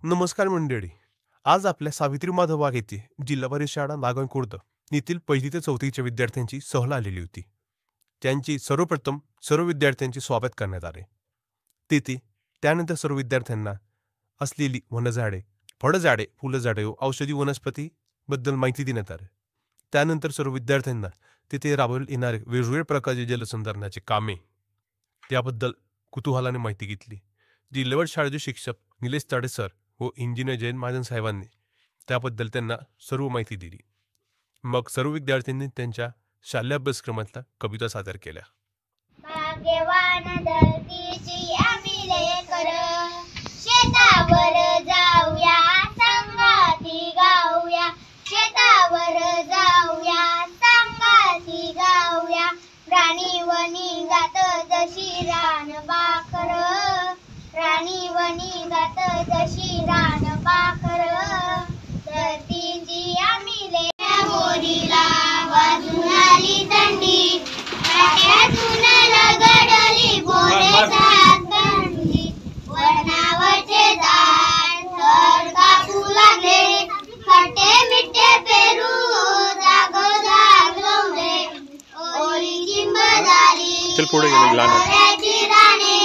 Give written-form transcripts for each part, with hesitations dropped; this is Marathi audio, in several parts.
नमस्कार मंडळी. आज आपल्या सावित्री माधव बाग येथे जिल्हा परिषद शाळा नागण खुर्द येथील 1ली ते 4थीच्या विद्यार्थ्यांची सहल आलेली होती. त्यांची सर्वप्रथम सर्व विद्यार्थ्यांचे स्वागत करण्यात आले. तेथे त्यानंतर सर्व विद्यार्थ्यांना असलेली वनझाडे, फळझाडे, फुलझाडे व औषधी वनस्पती बद्दल माहिती देण्यात आली. त्यानंतर सर्व विद्यार्थ्यांना तेथे राबवण्यात येणारे वेगवेगळ्या प्रकारचे जलसंधारणाचे कामे त्याबद्दल कुतूहलाने माहिती घेतली. जिल्हावर शाळेचे शिक्षक निलेश ताडे सर व इंजिनियर जयंत महाजन साहेबांनी त्याबद्दल त्यांना सर्व माहिती दिली. मग सर्व विद्यार्थ्यांनी त्यांच्या शालेय अभ्यासक्रमातल्या कविता सादर केल्या. भाग्यवान धरतीची आम्ही लेकर, शेतावर जाऊया संगाती गाऊया, शेतावर जाऊया संगाती गाऊया, राणी वनी गात जशी रान पाखर, राणी वनी गात जशी रान पाखर, धरतीची आम्ही लेकर, मोरीला वाजून आली थंडी, काट्यातून लगडली बोरेसात गंडी, वनावरचे झाड थर कापू लागले, खटे मिठे पेरू जाग लागले, ओली चिंबदारी मोऱ्याची राणे,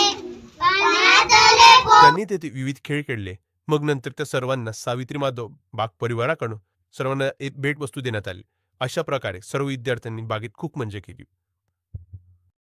पाण्यातले त्यांनी तेथे विविध खेळ खेळले. मग नंतर त्या सर्वांना सावित्री माधव बाग परिवाराकडून सर्वांना एक भेटवस्तू देण्यात आली. अशा प्रकारे सर्व विद्यार्थ्यांनी बागेत खूप मजा केली.